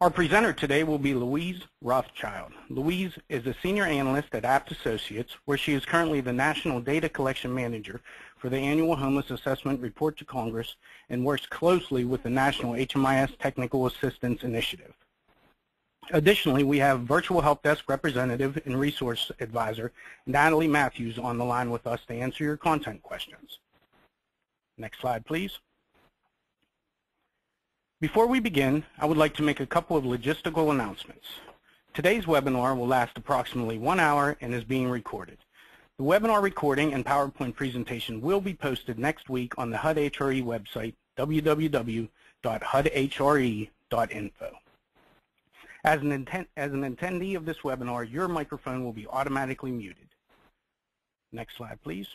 Our presenter today will be Louise Rothschild. Louise is a senior analyst at Apt Associates, where she is currently the National Data Collection Manager for the Annual Homeless Assessment Report to Congress and works closely with the National HMIS Technical Assistance Initiative. Additionally, we have Virtual Help Desk Representative and Resource Advisor Natalie Matthews on the line with us to answer your content questions. Next slide, please. Before we begin, I would like to make a couple of logistical announcements. Today's webinar will last approximately 1 hour and is being recorded. The webinar recording and PowerPoint presentation will be posted next week on the HUD-HRE website, www.hudhre.info. As an attendee of this webinar, your microphone will be automatically muted. Next slide, please.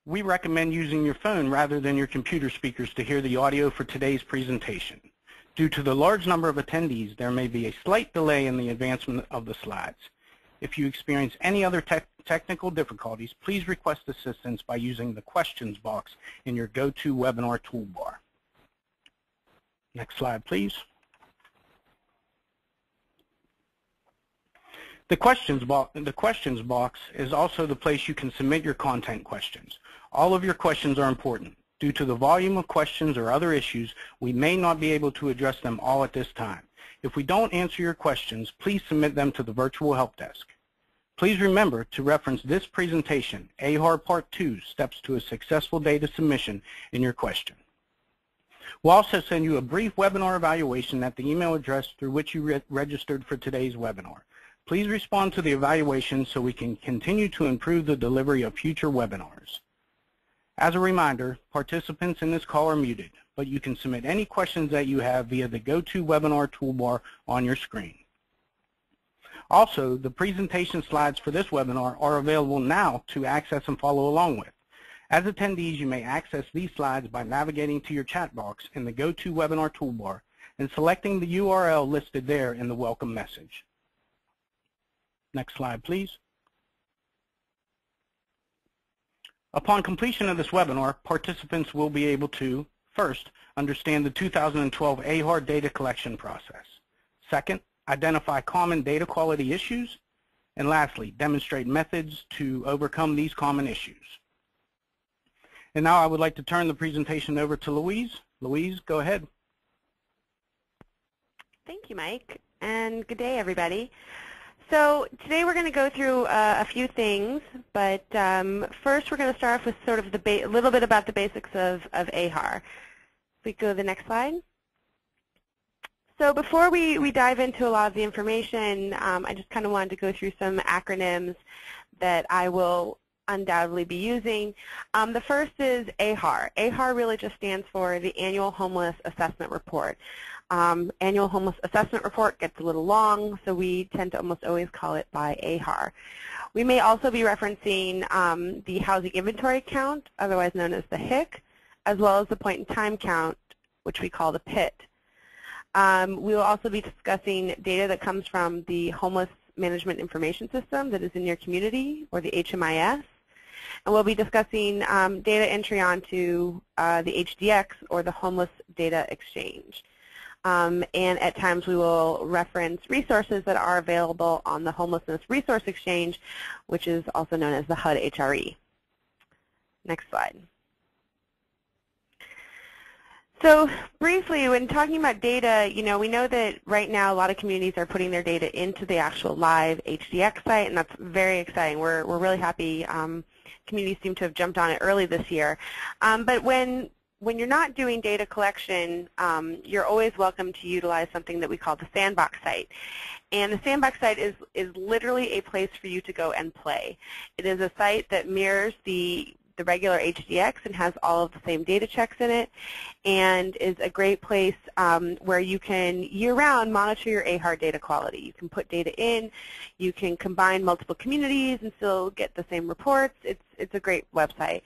We recommend using your phone rather than your computer speakers to hear the audio for today's presentation. Due to the large number of attendees, there may be a slight delay in the advancement of the slides. If you experience any other technical difficulties, please request assistance by using the questions box in your GoToWebinar toolbar. Next slide, please. The questions box is also the place you can submit your content questions. All of your questions are important. Due to the volume of questions or other issues, we may not be able to address them all at this time. If we don't answer your questions, please submit them to the Virtual Help Desk. Please remember to reference this presentation, AHAR Part 2, Steps to a Successful Data Submission, in your question. We'll also send you a brief webinar evaluation at the email address through which you registered for today's webinar. Please respond to the evaluation so we can continue to improve the delivery of future webinars. As a reminder, participants in this call are muted, but you can submit any questions that you have via the GoToWebinar toolbar on your screen. Also, the presentation slides for this webinar are available now to access and follow along with. As attendees, you may access these slides by navigating to your chat box in the GoToWebinar toolbar and selecting the URL listed there in the welcome message. Next slide, please. Upon completion of this webinar, participants will be able to, first, understand the 2012 AHAR data collection process. Second, identify common data quality issues. And lastly, demonstrate methods to overcome these common issues. And now I would like to turn the presentation over to Louise. Louise, go ahead. Thank you, Mike, and good day, everybody. So today we're going to go through a few things, but first we're going to start off with sort of a little bit about the basics of AHAR. If we go to the next slide. So before we dive into a lot of the information, I just kind of wanted to go through some acronyms that I will undoubtedly be using. The first is AHAR. AHAR really just stands for the Annual Homeless Assessment Report. Annual Homeless Assessment Report gets a little long, so we tend to almost always call it by AHAR. We may also be referencing the Housing Inventory Count, otherwise known as the HIC, as well as the Point in Time Count, which we call the PIT. We will also be discussing data that comes from the Homeless Management Information System that is in your community, or the HMIS. And we'll be discussing data entry onto the HDX, or the Homeless Data Exchange. And at times we will reference resources that are available on the Homelessness Resource Exchange, which is also known as the HUD-HRE. Next slide. So briefly, when talking about data, we know that right now a lot of communities are putting their data into the actual live HDX site, and that's very exciting. We're really happy. Communities seem to have jumped on it early this year. But when you're not doing data collection, you're always welcome to utilize something that we call the Sandbox Site. And the Sandbox Site is literally a place for you to go and play. It is a site that mirrors the regular HDX and has all of the same data checks in it, and is a great place where you can year-round monitor your AHAR data quality. You can put data in, you can combine multiple communities and still get the same reports. It's a great website.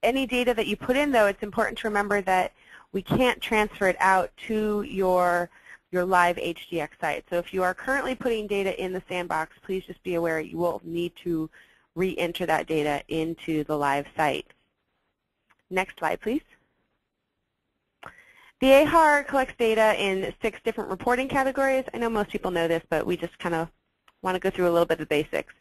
Any data that you put in, though, it's important to remember that we can't transfer it out to your live HDX site. So if you are currently putting data in the sandbox, please just be aware you will need to re-enter that data into the live site. Next slide, please. The AHAR collects data in 6 different reporting categories. I know most people know this, but we just kind of want to go through a little bit of basics.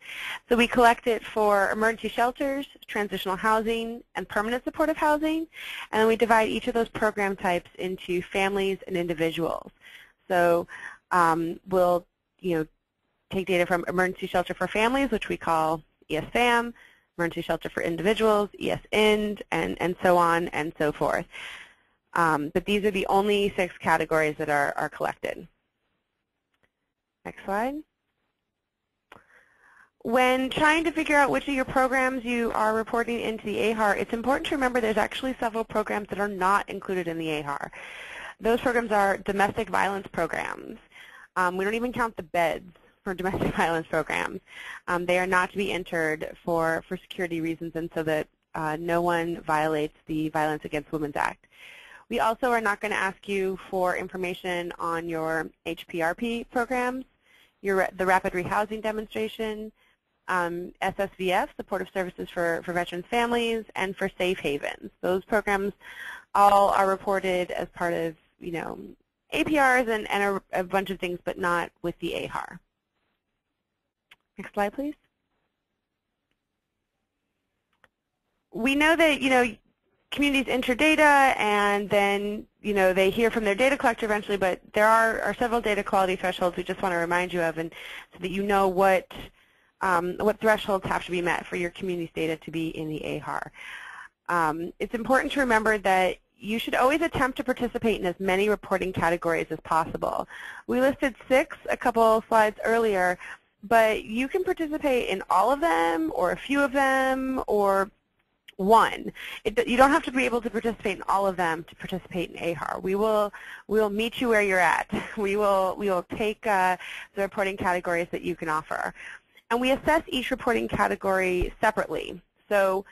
So we collect it for emergency shelters, transitional housing, and permanent supportive housing. And then we divide each of those program types into families and individuals. So we'll take data from emergency shelter for families, which we call ESFAM, emergency shelter for individuals, ESIND, and so on and so forth. But these are the only 6 categories that are collected. Next slide. When trying to figure out which of your programs you are reporting into the AHAR, it's important to remember there's actually several programs that are not included in the AHAR. Those programs are domestic violence programs. We don't even count the beds for domestic violence programs. They are not to be entered for security reasons and so that no one violates the Violence Against Women Act. We also are not going to ask you for information on your HPRP programs, the Rapid Rehousing Demonstration, SSVF, Supportive Services for Veterans Families, and for Safe Havens. Those programs all are reported as part of, APRs and a bunch of things, but not with the AHAR. Next slide, please. We know that, communities enter data and then, they hear from their data collector eventually, but there are several data quality thresholds we just want to remind you of, and so that you know what thresholds have to be met for your community's data to be in the AHAR. It's important to remember that you should always attempt to participate in as many reporting categories as possible. We listed 6 a couple slides earlier, but you can participate in all of them or a few of them or one. You don't have to be able to participate in all of them to participate in AHAR. We will meet you where you're at. We will take the reporting categories that you can offer. And we assess each reporting category separately. So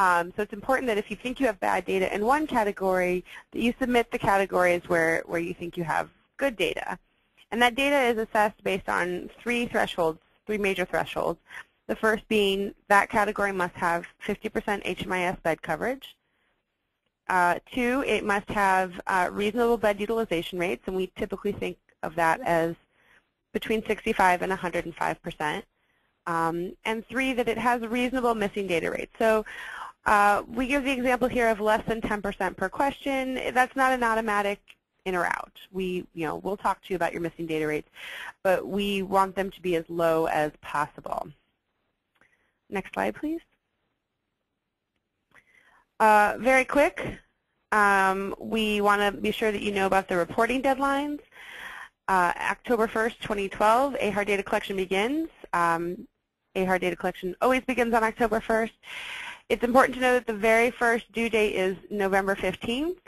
it's important that if you think you have bad data in one category, that you submit the categories where you think you have good data. And that data is assessed based on 3 major thresholds. The first being that category must have 50% HMIS bed coverage. 2, it must have reasonable bed utilization rates, and we typically think of that as between 65 and 105%. And 3, that it has reasonable missing data rates. So we give the example here of less than 10% per question. That's not an automatic in or out. We'll talk to you about your missing data rates, but we want them to be as low as possible. Next slide, please. Very quick, we want to be sure that you know about the reporting deadlines. October 1st, 2012, AHAR data collection begins. AHAR data collection always begins on October 1st. It's important to know that the very first due date is November 15th,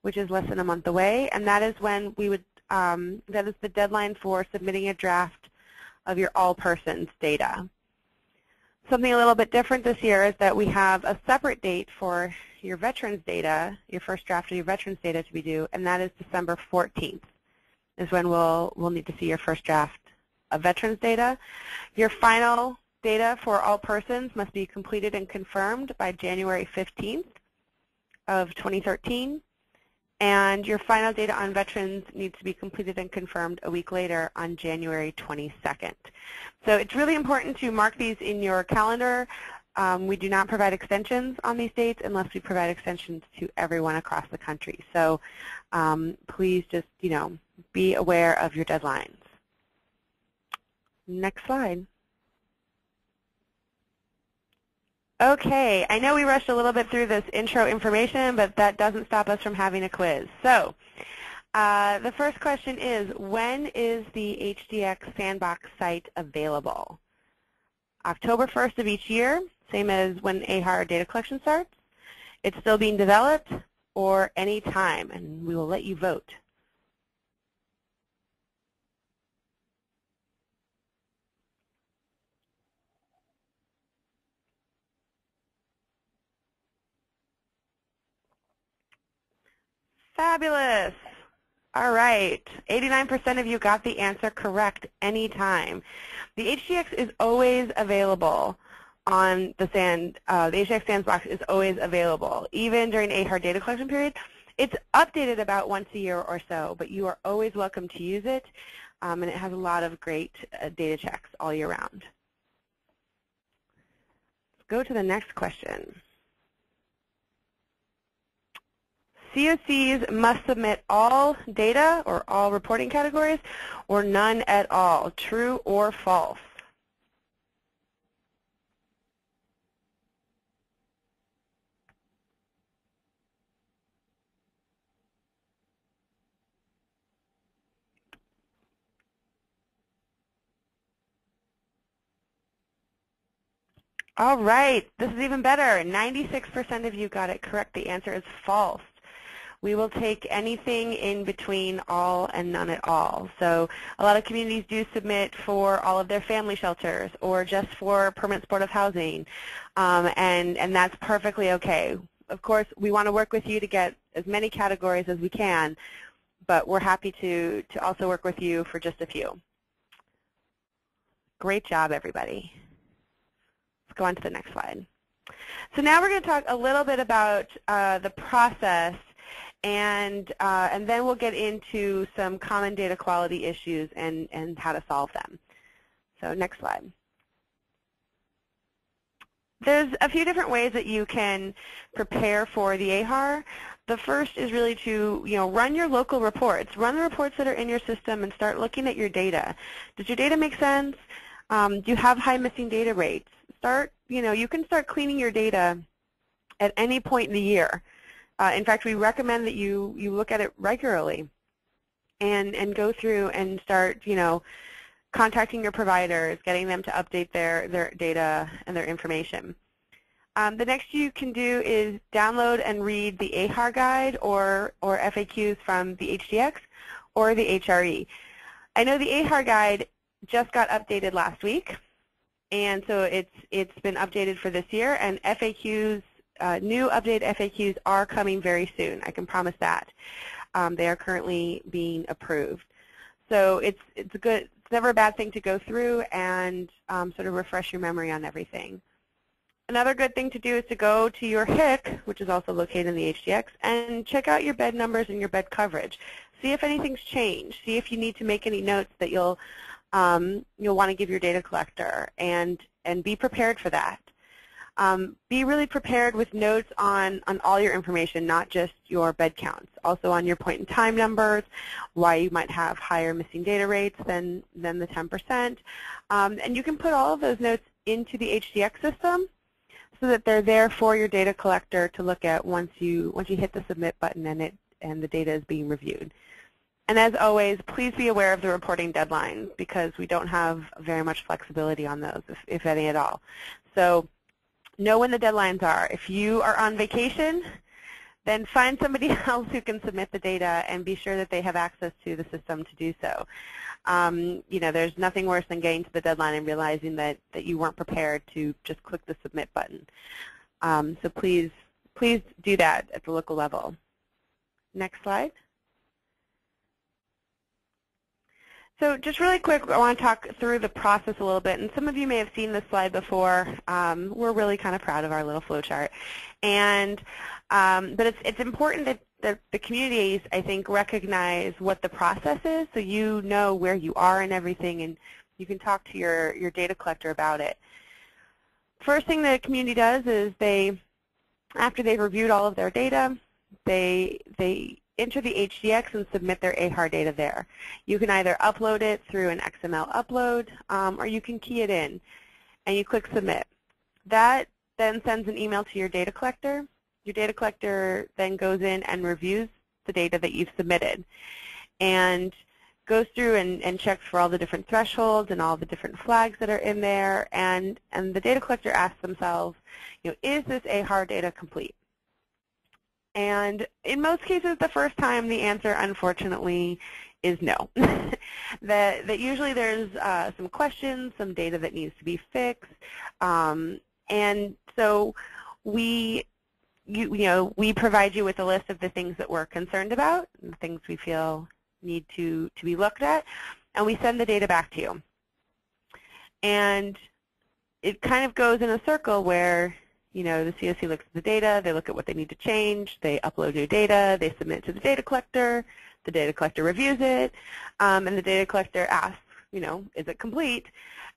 which is less than a month away, and that is when we would, that is the deadline for submitting a draft of your all persons data. Something a little bit different this year is that we have a separate date for your veterans data, your first draft of your veterans data to be due, and that is December 14th is when we'll need to see your first draft of veterans data. Your final data for all persons must be completed and confirmed by January 15th of 2013. And your final data on veterans needs to be completed and confirmed a week later on January 22nd. So it's really important to mark these in your calendar. We do not provide extensions on these dates unless we provide extensions to everyone across the country. So please just, be aware of your deadlines. Next slide. Okay, I know we rushed a little bit through this intro information, but that doesn't stop us from having a quiz. So the first question is, when is the HDX Sandbox Site available? October 1st of each year, same as when AHAR data collection starts. It's still being developed, or any time, and we will let you vote. Fabulous. All right. 89% of you got the answer correct anytime. The HDX is always available on the HDX Sandbox is always available. Even during AHAR data collection period, it's updated about once a year or so, but you are always welcome to use it, and it has a lot of great data checks all year round. Let's go to the next question. COCs must submit all data or all reporting categories or none at all, true or false? All right, this is even better. 96% of you got it correct. The answer is false. We will take anything in between all and none at all. So a lot of communities do submit for all of their family shelters or just for permanent supportive housing, and that's perfectly okay. Of course, we want to work with you to get as many categories as we can, but we're happy to also work with you for just a few. Great job, everybody. Let's go on to the next slide. So now we're going to talk a little bit about the process, and then we'll get into some common data quality issues and how to solve them. So next slide. There's a few different ways that you can prepare for the AHAR. The first is really to run your local reports. Run the reports that are in your system and start looking at your data. Does your data make sense? Do you have high missing data rates? You can start cleaning your data at any point in the year. In fact, we recommend that you look at it regularly and go through and start, contacting your providers, getting them to update their data and their information. The next you can do is download and read the AHAR guide or FAQs from the HDX or the HRE. I know the AHAR guide just got updated last week, and so it's been updated for this year, and FAQs, new updated FAQs are coming very soon. I can promise that. They are currently being approved. So it's never a bad thing to go through and sort of refresh your memory on everything. Another good thing to do is to go to your HIC, which is also located in the HDX, and check out your bed numbers and your bed coverage. See if anything's changed. See if you need to make any notes that you'll want to give your data collector, and be prepared for that. Be really prepared with notes on all your information, not just your bed counts. Also on your point in time numbers, why you might have higher missing data rates than the 10%. And you can put all of those notes into the HDX system so that they're there for your data collector to look at once you hit the submit button and the data is being reviewed. And as always, please be aware of the reporting deadlines because we don't have very much flexibility on those, if any at all. So know when the deadlines are. If you are on vacation, then find somebody else who can submit the data and be sure that they have access to the system to do so. There's nothing worse than getting to the deadline and realizing that you weren't prepared to just click the submit button. So please do that at the local level. Next slide. So just really quick, I want to talk through the process a little bit, and some of you may have seen this slide before. We're really kind of proud of our little flowchart, but it's important that the communities, I think, recognize what the process is, so you know where you are and everything, and you can talk to your data collector about it. First thing the community does is after they've reviewed all of their data, they enter the HDX and submit their AHAR data there. You can either upload it through an XML upload, or you can key it in, and you click submit. That then sends an email to your data collector. Your data collector then goes in and reviews the data that you've submitted and goes through and checks for all the different thresholds and all the different flags that are in there, and the data collector asks themselves, is this AHAR data complete? And in most cases, the first time, the answer, unfortunately, is no. that usually there's some questions, some data that needs to be fixed, and so we provide you with a list of the things that we're concerned about, and the things we feel need to be looked at, and we send the data back to you. And it kind of goes in a circle where, you know, the COC looks at the data, they look at what they need to change, they upload new data, they submit it to the data collector reviews it, and the data collector asks, you know, is it complete?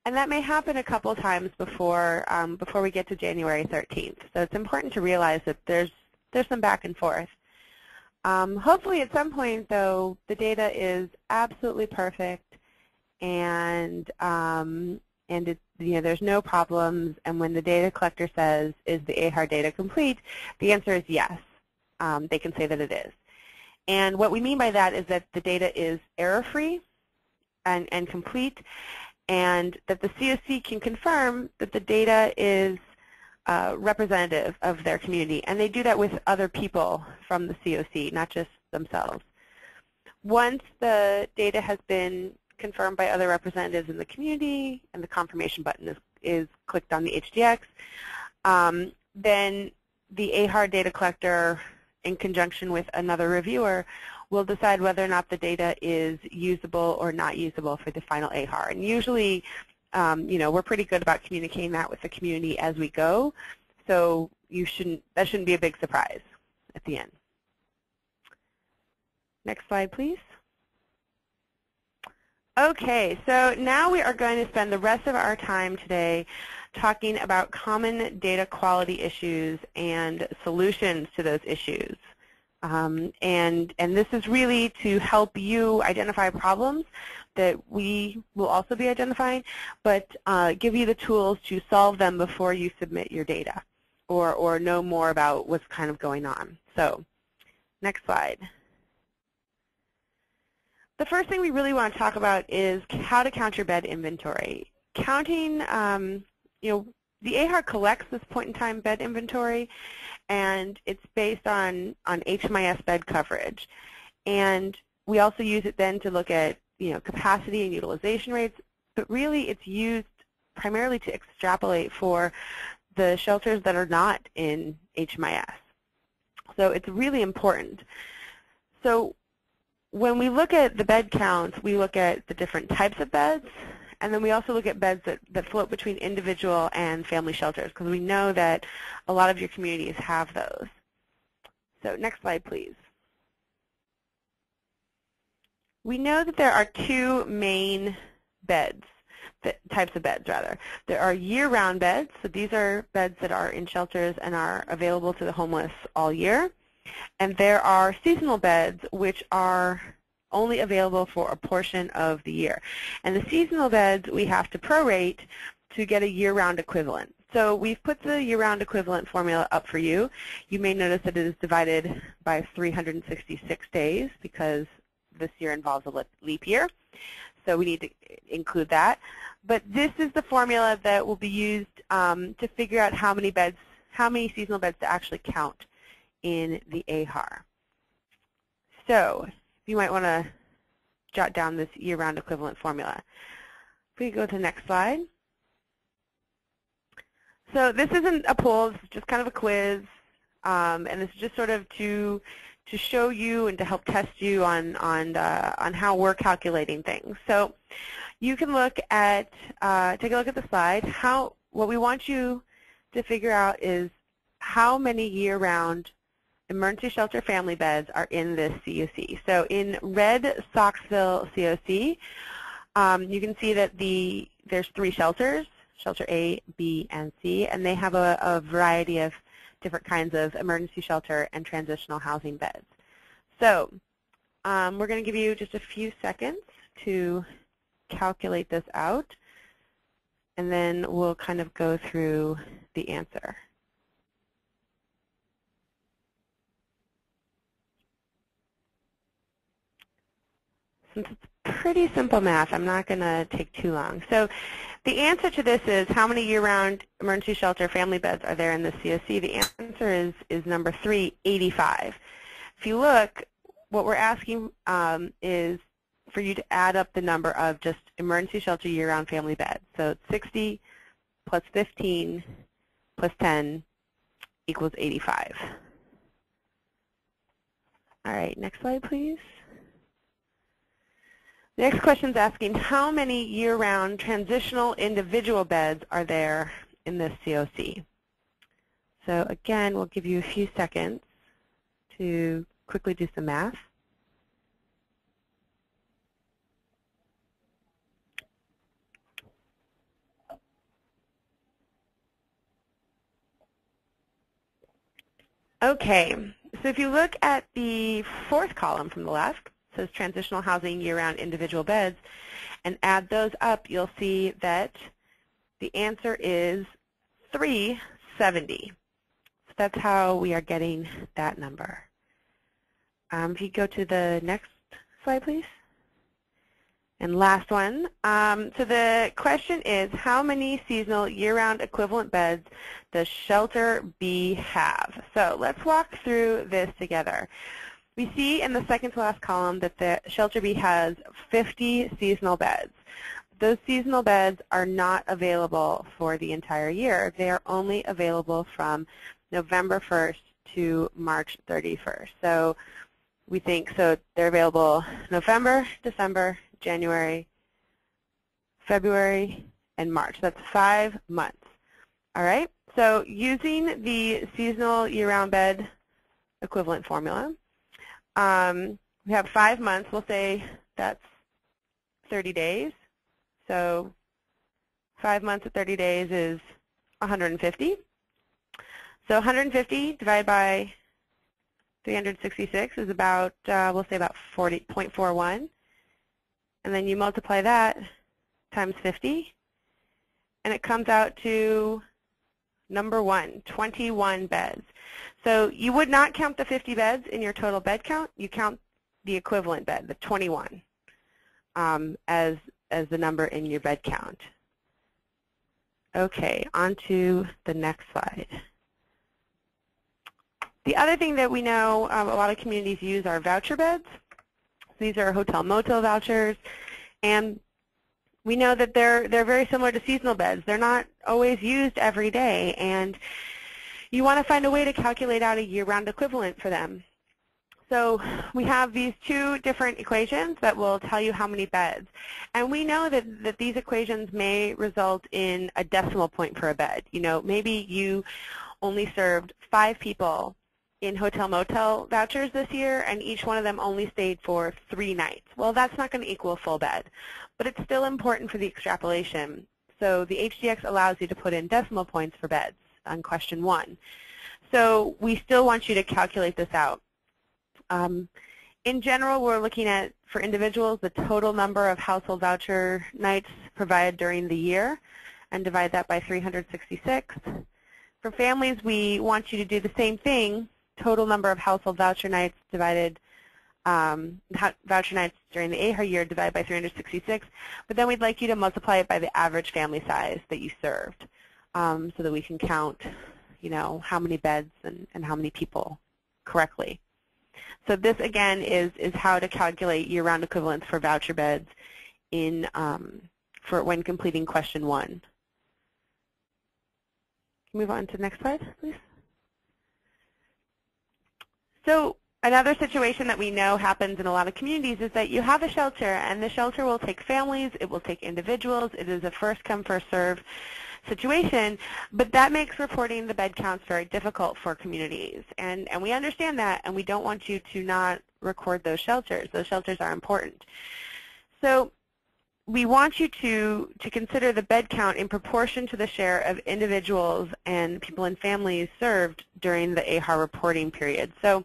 And that may happen a couple of times before we get to January 13th. So it's important to realize that there's some back and forth. Hopefully at some point, though, the data is absolutely perfect, and it, you know, there's no problems. And when the data collector says, "Is the AHAR data complete?" the answer is yes. They can say that it is. And what we mean by that is that the data is error-free and complete, and that the COC can confirm that the data is representative of their community. And they do that with other people from the COC, not just themselves. Once the data has been confirmed by other representatives in the community and the confirmation button is clicked on the HDX, then the AHAR data collector, in conjunction with another reviewer, will decide whether or not the data is usable or not usable for the final AHAR. And usually, you know, we're pretty good about communicating that with the community as we go, so that shouldn't be a big surprise at the end. Next slide, please. Okay, so now we are going to spend the rest of our time today talking about common data quality issues and solutions to those issues. And this is really to help you identify problems that we will also be identifying, but give you the tools to solve them before you submit your data or know more about what's kind of going on. So, next slide. The first thing we really want to talk about is how to count your bed inventory. Counting, you know, the AHAR collects this point-in-time bed inventory, and it's based on HMIS bed coverage. And we also use it then to look at, you know, capacity and utilization rates, but really it's used primarily to extrapolate for the shelters that are not in HMIS. So it's really important. So when we look at the bed counts, we look at the different types of beds, and then we also look at beds that float between individual and family shelters, because we know that a lot of your communities have those. So next slide, please. We know that there are two main types of beds, rather. There are year-round beds, so these are beds that are in shelters and are available to the homeless all year. And there are seasonal beds, which are only available for a portion of the year. And the seasonal beds we have to prorate to get a year-round equivalent. So we've put the year-round equivalent formula up for you. You may notice that it is divided by 366 days because this year involves a leap year. So we need to include that. But this is the formula that will be used to figure out how many seasonal beds to actually count in the AHAR. So you might want to jot down this year-round equivalent formula. If we go to the next slide. So this isn't a poll, this is just kind of a quiz, and this is just sort of to show you and to help test you on how we're calculating things. So you can look at, take a look at the slide. What we want you to figure out is how many year-round emergency shelter family beds are in this COC. So in red Soxville COC, you can see that there's 3 shelters, shelter A, B, and C, and they have a variety of different kinds of emergency shelter and transitional housing beds. So we're going to give you just a few seconds to calculate this out, and then we'll kind of go through the answer. Since it's pretty simple math, I'm not going to take too long. So the answer to this is how many year-round emergency shelter family beds are there in the COC? The answer is number 3, 85. If you look, what we're asking is for you to add up the number of just emergency shelter year-round family beds. So it's 60 plus 15 plus 10 equals 85. All right, next slide, please. The next question is asking how many year-round transitional individual beds are there in this COC? So again, we'll give you a few seconds to quickly do some math. Okay, so if you look at the fourth column from the left, it says transitional housing year-round individual beds, and add those up, you'll see that the answer is 370. So that's how we are getting that number. If you go to the next slide, please. And last one. So the question is, how many seasonal year-round equivalent beds does Shelter B have? So let's walk through this together. We see in the second to last column that the Shelter B has 50 seasonal beds. Those seasonal beds are not available for the entire year. They are only available from November 1st to March 31st. So we think so they're available November, December, January, February, and March. That's 5 months. All right? So using the seasonal year-round bed equivalent formula, we have 5 months. We'll say that's 30 days. So 5 months at 30 days is 150. So 150 divided by 366 is about, we'll say about 40.41. And then you multiply that times 50, and it comes out to number 1, 21 beds. So you would not count the 50 beds in your total bed count. You count the equivalent bed, the 21, as the number in your bed count. Okay, on to the next slide. The other thing that we know a lot of communities use are voucher beds. These are hotel-motel vouchers, and we know that they're very similar to seasonal beds. They're not always used every day, and you want to find a way to calculate out a year-round equivalent for them. So we have these two different equations that will tell you how many beds, and we know that these equations may result in a decimal point for a bed. You know, maybe you only served 5 people in hotel-motel vouchers this year, and each one of them only stayed for 3 nights. Well, that's not going to equal a full bed, but it's still important for the extrapolation. So the HDX allows you to put in decimal points for beds on question 1. So we still want you to calculate this out. In general, we're looking at, for individuals, the total number of household voucher nights provided during the year, and divide that by 366. For families, we want you to do the same thing, total number of household voucher nights divided, voucher nights during the AHAR year divided by 366, but then we'd like you to multiply it by the average family size that you served, so that we can count, you know, how many beds and how many people correctly. So this again is how to calculate year-round equivalents for voucher beds in for when completing question 1. Move on to the next slide, please. So another situation that we know happens in a lot of communities is that you have a shelter, and the shelter will take families, it will take individuals. It is a first-come, first-served situation, but that makes reporting the bed counts very difficult for communities. And we understand that, and we don't want you to not record those shelters. Those shelters are important. So we want you to consider the bed count in proportion to the share of individuals and people and families served during the AHAR reporting period. So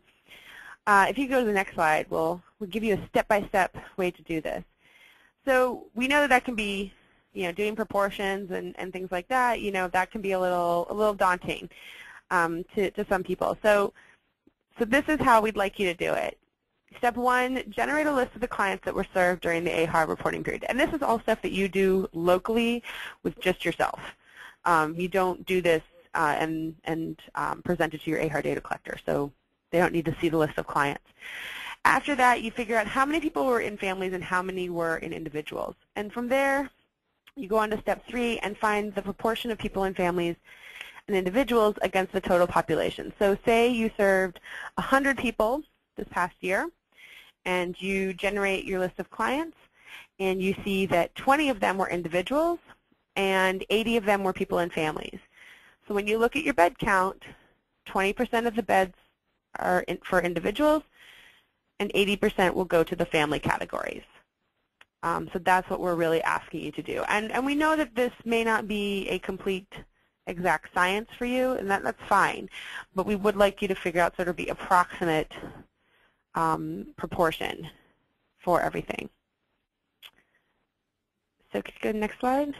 if you go to the next slide, we'll give you a step-by-step way to do this. So we know that can be, you know, doing proportions and things like that. You know, that can be a little daunting to some people. So this is how we'd like you to do it. Step 1, generate a list of the clients that were served during the AHAR reporting period. And this is all stuff that you do locally with just yourself. You don't do this and present it to your AHAR data collector, so they don't need to see the list of clients. After that, you figure out how many people were in families and how many were in individuals. And from there, you go on to step 3 and find the proportion of people in families and individuals against the total population. So say you served 100 people this past year, and you generate your list of clients, and you see that 20 of them were individuals and 80 of them were people and families. So when you look at your bed count, 20% of the beds are for individuals and 80% will go to the family categories. So that's what we're really asking you to do. And we know that this may not be a complete exact science for you, and that's fine. But we would like you to figure out sort of the approximate proportion for everything. So could you go to the next slide?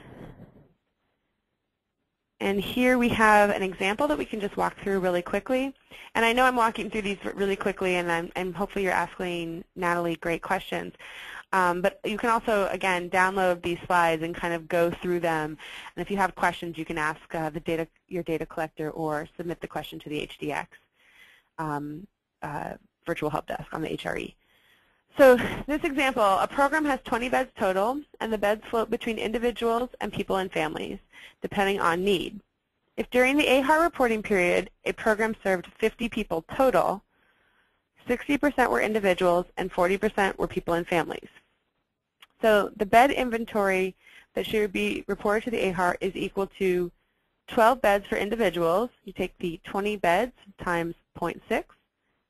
And here we have an example that we can just walk through really quickly. And I know I'm walking through these really quickly, and hopefully you're asking Natalie great questions. But you can also, again, download these slides and kind of go through them. And if you have questions, you can ask your data collector or submit the question to the HDX virtual help desk on the HRE. So this example, a program has 20 beds total, and the beds float between individuals and people and families, depending on need. If during the AHAR reporting period, a program served 50 people total, 60% were individuals and 40% were people and families. So the bed inventory that should be reported to the AHAR is equal to 12 beds for individuals. You take the 20 beds times 0.6,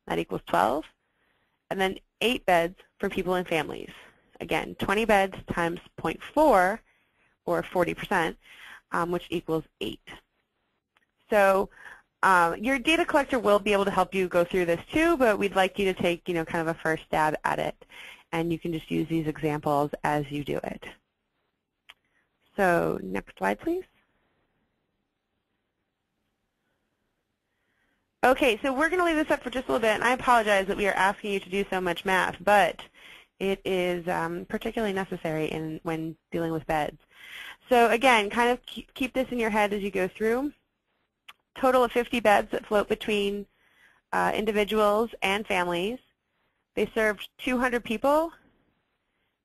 that equals 12, and then 8 beds for people and families. Again, 20 beds times 0.4, or 40%, which equals 8. So your data collector will be able to help you go through this too, but we'd like you to take, kind of a first stab at it, and you can just use these examples as you do it. So next slide, please. Okay, so we're going to leave this up for just a little bit, and I apologize that we are asking you to do so much math, but it is particularly necessary when dealing with beds. So again, kind of keep this in your head as you go through. Total of 50 beds that float between individuals and families. They served 200 people.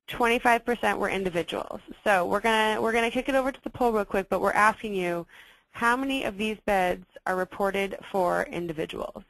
25% were individuals. So we're gonna kick it over to the poll real quick, but we're asking you, how many of these beds are reported for individuals?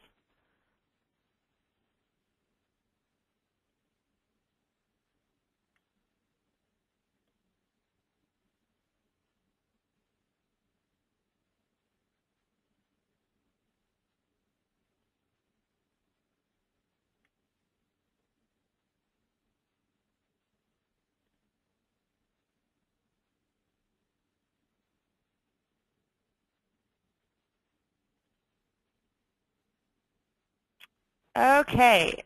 Okay,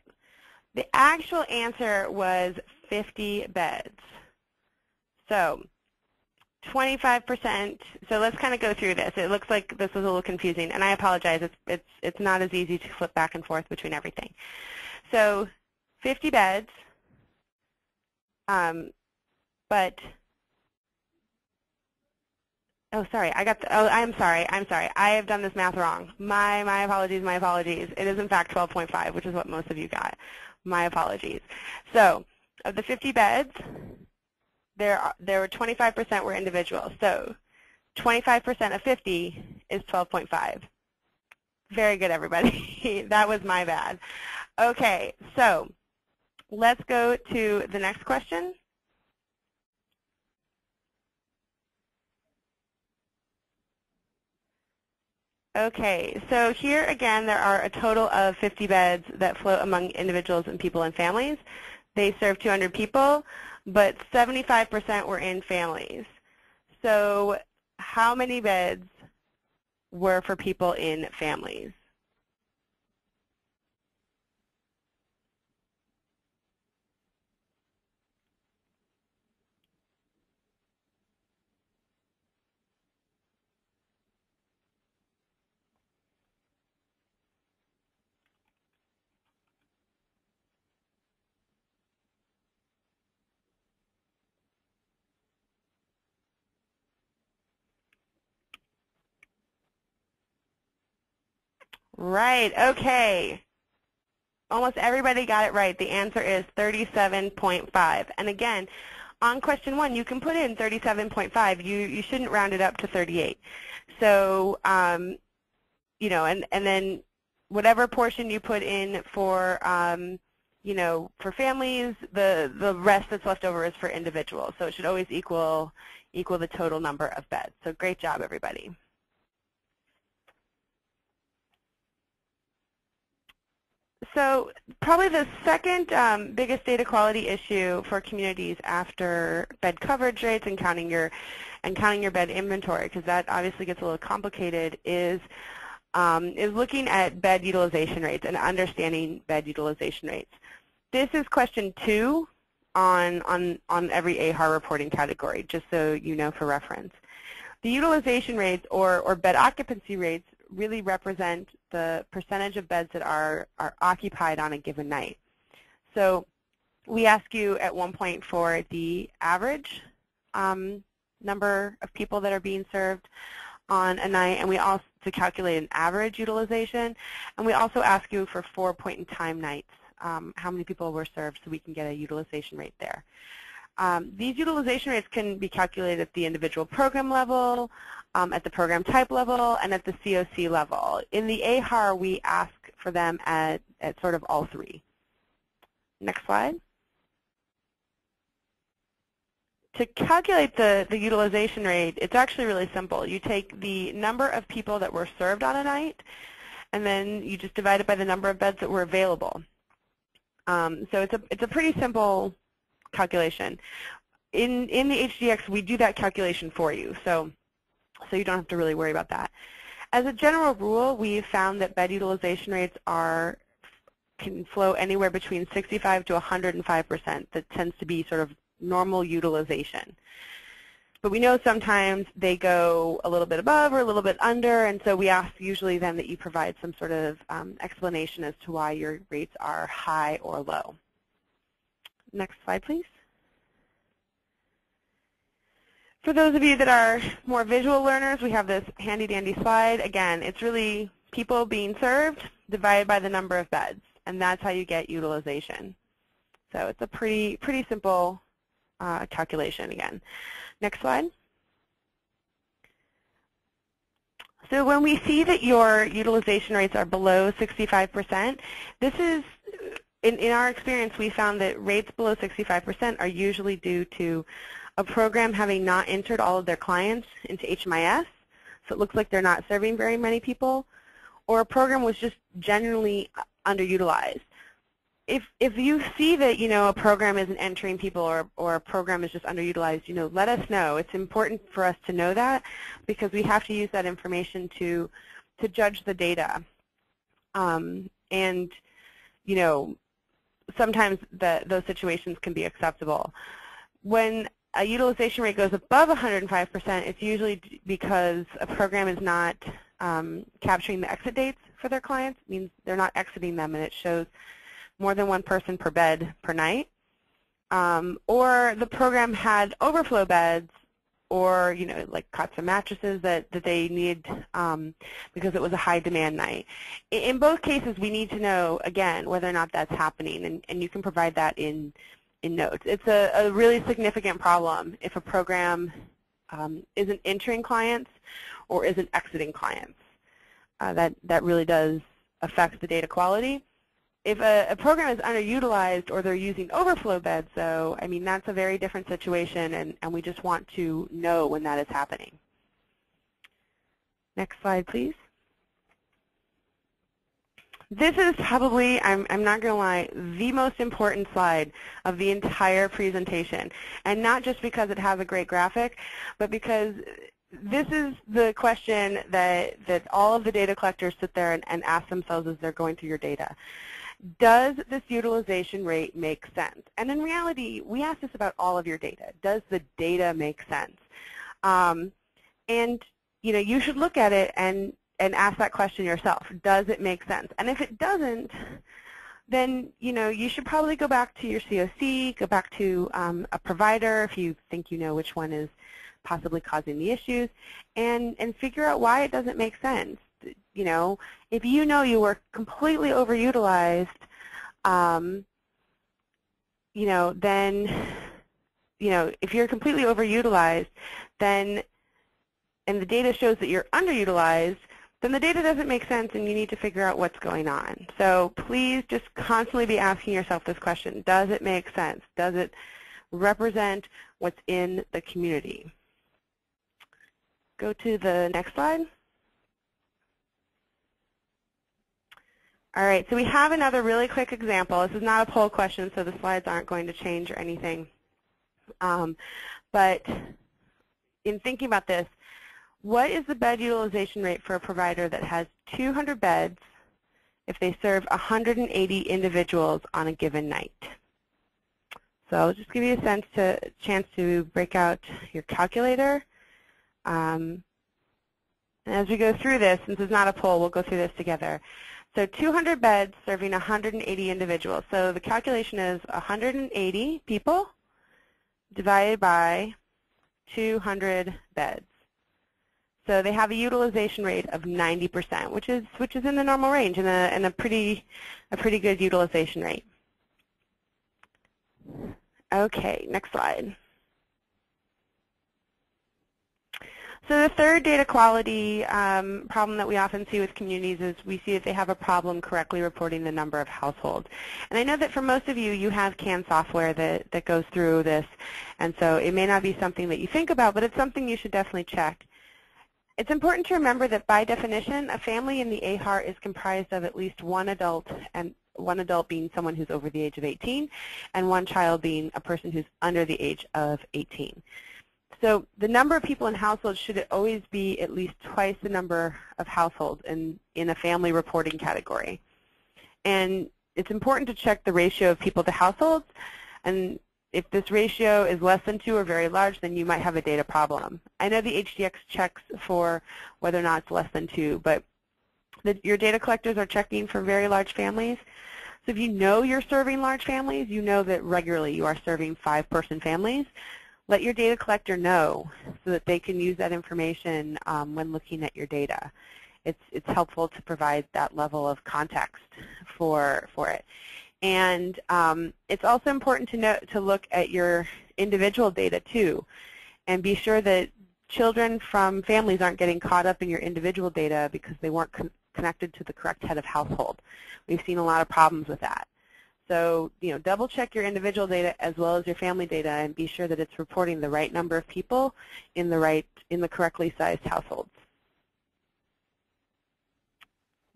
the actual answer was 50 beds. So 25%, so let's kind of go through this. It looks like this was a little confusing, and I apologize. It's not as easy to flip back and forth between everything. So 50 beds, but oh, sorry, I'm sorry. I have done this math wrong. My apologies, my apologies. It is in fact 12.5, which is what most of you got. My apologies. So of the 50 beds, there were 25% were individuals. So 25% of 50 is 12.5. Very good, everybody. That was my bad. Okay, so let's go to the next question. Okay, so here again there are a total of 50 beds that float among individuals and people and families. They serve 200 people, but 75% were in families. So how many beds were for people in families? Right, okay. Almost everybody got it right. The answer is 37.5. And again, on question 1, you can put in 37.5. You shouldn't round it up to 38. So, and then whatever portion you put in for for families, the rest that's left over is for individuals. So it should always equal the total number of beds. So great job, everybody. So probably the second biggest data quality issue for communities after bed coverage rates and counting your bed inventory, because that obviously gets a little complicated, is looking at bed utilization rates and understanding bed utilization rates. This is question 2 on every AHAR reporting category, just so you know for reference. The utilization rates or bed occupancy rates really represent the percentage of beds that are occupied on a given night. So we ask you at one point for the average number of people that are being served on a night, and we also to calculate an average utilization, and we also ask you for 4 point-in-time nights, how many people were served, so we can get a utilization rate there. These utilization rates can be calculated at the individual program level, at the program type level, and at the COC level. In the AHAR, we ask for them at sort of all 3. Next slide. To calculate the utilization rate, it's actually really simple. You take the number of people that were served on a night, and then you just divide it by the number of beds that were available. So it's a pretty simple calculation. In the HDX, we do that calculation for you, so you don't have to really worry about that. As a general rule, we've found that bed utilization rates can flow anywhere between 65 to 105%. That tends to be sort of normal utilization. But we know sometimes they go a little bit above or a little bit under, and so we ask usually then that you provide some sort of explanation as to why your rates are high or low. Next slide, please. For those of you that are more visual learners, we have this handy-dandy slide. Again, it's really people being served divided by the number of beds, and that's how you get utilization. So it's a pretty simple calculation again. Next slide. So when we see that your utilization rates are below 65%, this is, in our experience, we found that rates below 65% are usually due to a program having not entered all of their clients into HMIS, so it looks like they're not serving very many people, or a program was just generally underutilized. If you see that a program isn't entering people or a program is just underutilized, let us know. It's important for us to know that because we have to use that information to judge the data. And sometimes those situations can be acceptable. When a utilization rate goes above 105%, it's usually because a program is not capturing the exit dates for their clients. It means they're not exiting them, and it shows more than 1 person per bed per night, or the program had overflow beds, or like cots and mattresses that they need because it was a high demand night. In both cases, we need to know again whether or not that's happening, and you can provide that in notes. It's a really significant problem if a program isn't entering clients or isn't exiting clients. That really does affect the data quality. If a program is underutilized or they're using overflow beds, though, I mean, that's a very different situation, and we just want to know when that is happening. Next slide, please. This is probably, I'm not going to lie, the most important slide of the entire presentation, and not just because it has a great graphic, but because this is the question that all of the data collectors sit there and ask themselves as they're going through your data. Does this utilization rate make sense? And in reality, we ask this about all of your data. Does the data make sense? And you should look at it and ask that question yourself. Does it make sense? And if it doesn't, then you should probably go back to your COC, go back to a provider if you think you know which one is possibly causing the issues, and figure out why it doesn't make sense. If you were completely overutilized, then if you're completely overutilized, then and the data shows that you're underutilized, then the data doesn't make sense and you need to figure out what's going on. So please just constantly be asking yourself this question. Does it make sense? Does it represent what's in the community? Go to the next slide. All right, so we have another really quick example. This is not a poll question, so the slides aren't going to change or anything. But in thinking about this, what is the bed utilization rate for a provider that has 200 beds if they serve 180 individuals on a given night? So I'll just give you a chance to break out your calculator. And as we go through this, since it's not a poll, we'll go through this together. So 200 beds serving 180 individuals. So the calculation is 180 people divided by 200 beds. So they have a utilization rate of 90%, which is in the normal range and a pretty good utilization rate. Okay, next slide. So the third data quality problem that we often see with communities is we see that they have a problem correctly reporting the number of households. And I know that for most of you, you have canned software that goes through this, and so it may not be something that you think about, but it's something you should definitely check. It's important to remember that by definition, a family in the AHAR is comprised of at least one adult, and one adult being someone who's over the age of 18, and one child being a person who's under the age of 18. So the number of people in households should always be at least twice the number of households in a family reporting category. And it's important to check the ratio of people to households, and if this ratio is less than 2 or very large, then you might have a data problem. I know the HDX checks for whether or not it's less than 2, but your data collectors are checking for very large families. So if you know you're serving large families, you know that regularly you are serving 5-person families. Let your data collector know so that they can use that information when looking at your data. It's helpful to provide that level of context for it. And it's also important to look at your individual data too, and be sure that children from families aren't getting caught up in your individual data because they weren't connected to the correct head of household. We've seen a lot of problems with that. So, double check your individual data as well as your family data and be sure that it's reporting the right number of people in the correctly sized households.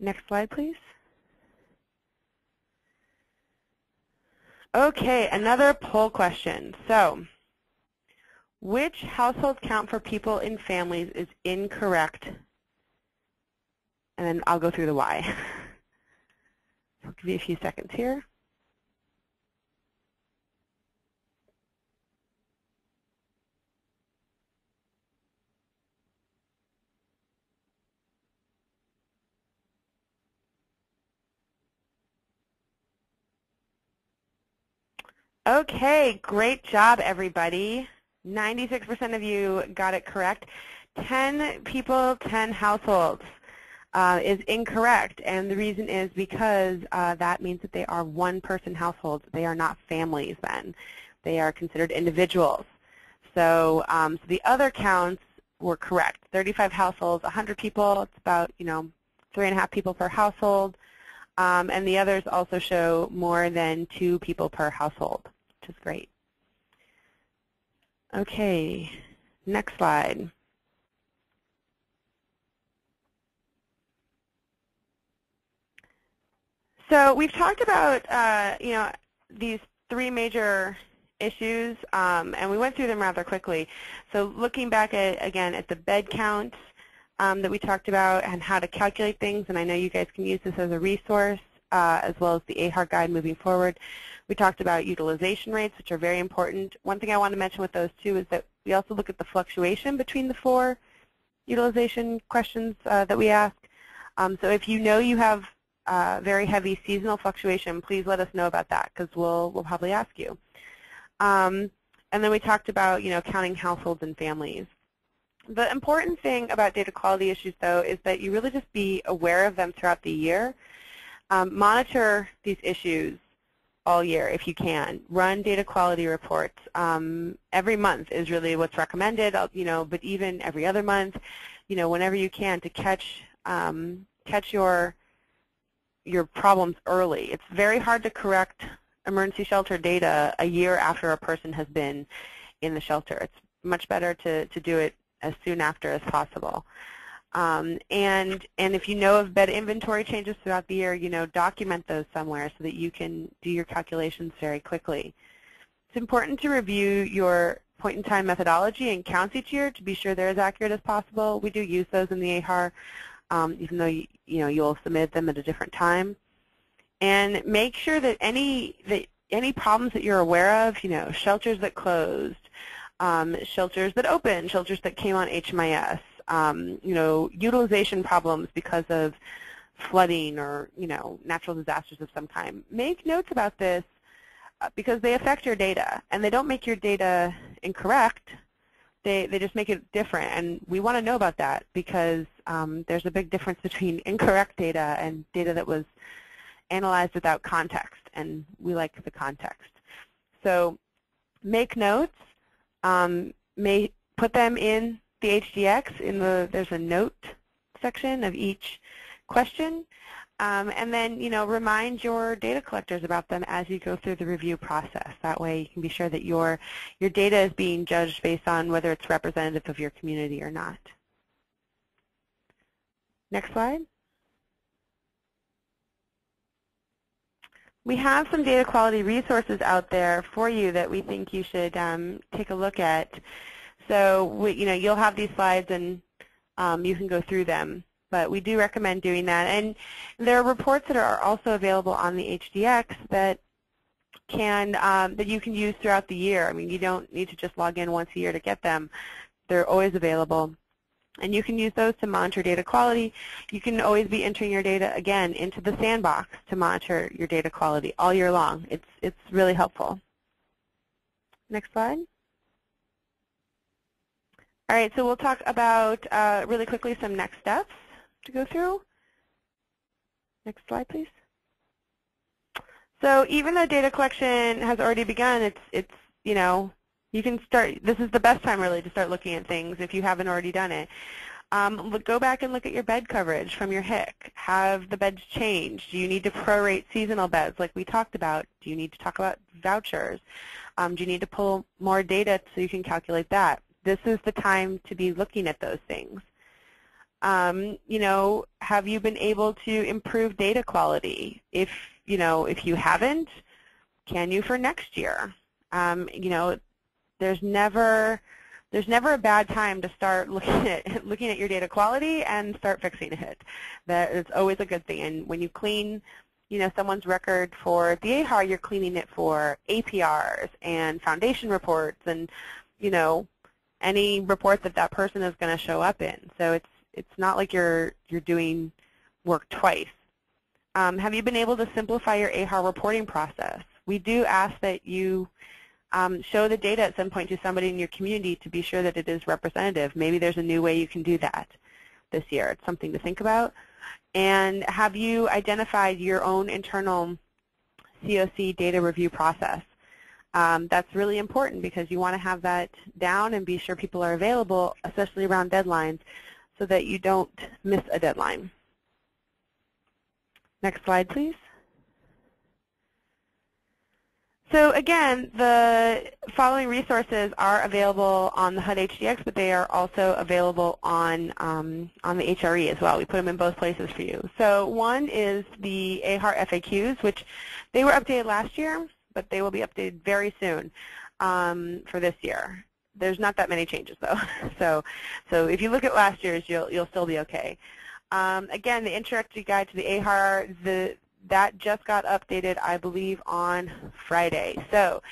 Next slide, please. Okay, another poll question. So, which household count for people in families is incorrect? And then I'll go through the why. I'll give you a few seconds here. Okay, great job, everybody. 96% of you got it correct. 10 people, 10 households is incorrect, and the reason is because that means that they are one-person households. They are not families then. They are considered individuals. So, so the other counts were correct. 35 households, 100 people, it's about 3.5 people per household. And the others also show more than 2 people per household, which is great. Okay, next slide. So we've talked about these 3 major issues, and we went through them rather quickly. So looking back again at the bed counts that we talked about and how to calculate things, and I know you guys can use this as a resource as well as the AHAR guide moving forward. We talked about utilization rates, which are very important. One thing I want to mention with those too is that we also look at the fluctuation between the 4 utilization questions that we ask. So if you know you have very heavy seasonal fluctuation, please let us know about that because we'll probably ask you. And then we talked about counting households and families. The important thing about data quality issues, though, is that you really just be aware of them throughout the year. Monitor these issues all year if you can. Run data quality reports. Every month is really what's recommended, but even every other month, whenever you can to catch catch your problems early. It's very hard to correct emergency shelter data a year after a person has been in the shelter. It's much better to do it as soon after as possible. And if you know of bed inventory changes throughout the year, document those somewhere so that you can do your calculations very quickly. It's important to review your point-in-time methodology and counts each year to be sure they're as accurate as possible. We do use those in the AHAR, even though you'll submit them at a different time. And make sure that any problems that you're aware of, shelters that closed, shelters that opened, shelters that came on HMIS, utilization problems because of flooding or natural disasters of some kind. Make notes about this because they affect your data, and they don't make your data incorrect. They just make it different, and we want to know about that because there's a big difference between incorrect data and data that was analyzed without context, and we like the context. So make notes. Put them in the HDX. There's a note section of each question, and then remind your data collectors about them as you go through the review process. That way you can be sure that your data is being judged based on whether it's representative of your community or not. Next slide. We have some data quality resources out there for you that we think you should take a look at. So you'll have these slides and you can go through them, but we do recommend doing that. And there are reports that are also available on the HDX that you can use throughout the year. I mean, you don't need to just log in once a year to get them. They're always available. And you can use those to monitor data quality. You can always be entering your data, again, into the sandbox to monitor your data quality all year long. It's really helpful. Next slide. All right, so we'll talk about, really quickly, some next steps to go through. Next slide, please. So even though data collection has already begun, you can start. This is the best time, really, to start looking at things if you haven't already done it. Go back and look at your bed coverage from your HIC. Have the beds changed? Do you need to prorate seasonal beds like we talked about? Do you need to talk about vouchers? Do you need to pull more data so you can calculate that? This is the time to be looking at those things. Have you been able to improve data quality? If you haven't, can you for next year? There's never a bad time to start looking at your data quality and start fixing it. It's always a good thing. And when you clean, someone's record for the AHAR, you're cleaning it for APRs and foundation reports and any report that person is going to show up in. So it's not like you're doing work twice. Have you been able to simplify your AHAR reporting process? We do ask that you show the data at some point to somebody in your community to be sure that it is representative. Maybe there's a new way you can do that this year. It's something to think about. And have you identified your own internal COC data review process? That's really important because you want to have that down and be sure people are available, especially around deadlines, so that you don't miss a deadline. Next slide, please. So again, the following resources are available on the HUD HDX, but they are also available on the HRE as well. We put them in both places for you. So one is the AHAR FAQs, which they were updated last year, but they will be updated very soon for this year. There's not that many changes though. So if you look at last year's, you'll still be okay. Again, the introductory guide to the AHAR, that just got updated, I believe, on Friday. So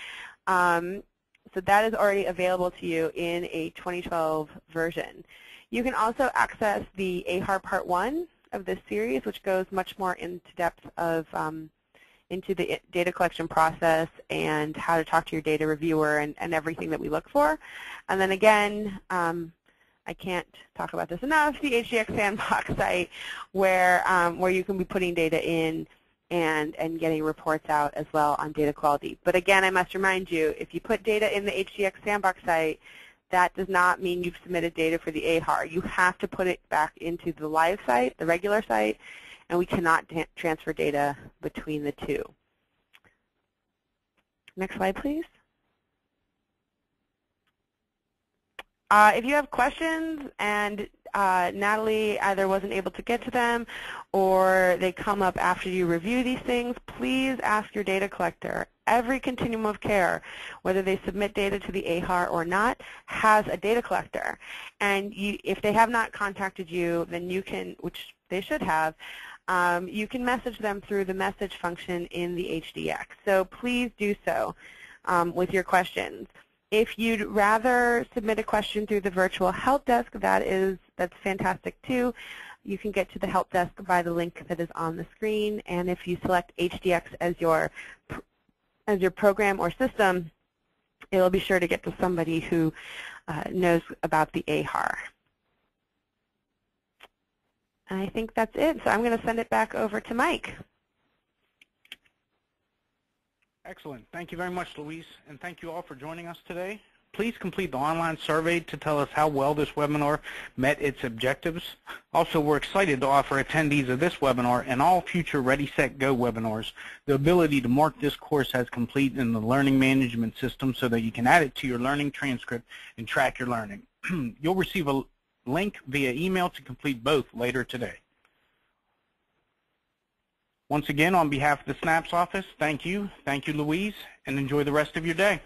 that is already available to you in a 2012 version. You can also access the AHAR Part 1 of this series, which goes much more into depth of into the data collection process and how to talk to your data reviewer and everything that we look for. And then again, I can't talk about this enough, the HDX Sandbox Site where you can be putting data in and getting reports out as well on data quality. But again, I must remind you, if you put data in the HDX Sandbox Site, that does not mean you've submitted data for the AHAR. You have to put it back into the live site, the regular site, and we cannot transfer data between the two. Next slide, please. If you have questions and Natalie either wasn't able to get to them or they come up after you review these things, please ask your data collector. Every continuum of care, whether they submit data to the AHAR or not, has a data collector. And if they have not contacted you, then you can, which they should have, you can message them through the message function in the HDX. So please do so with your questions. If you'd rather submit a question through the virtual help desk, that's fantastic too. You can get to the help desk by the link that is on the screen, and if you select HDX as your program or system, it'll be sure to get to somebody who knows about the AHAR. And I think that's it, so I'm going to send it back over to Mike. Excellent. Thank you very much, Louise, and thank you all for joining us today. Please complete the online survey to tell us how well this webinar met its objectives. Also, we're excited to offer attendees of this webinar and all future Ready, Set, Go webinars the ability to mark this course as complete in the learning management system so that you can add it to your learning transcript and track your learning. You'll receive a link via email to complete both later today. Once again, on behalf of the SNAPS office, thank you, Louise, and enjoy the rest of your day.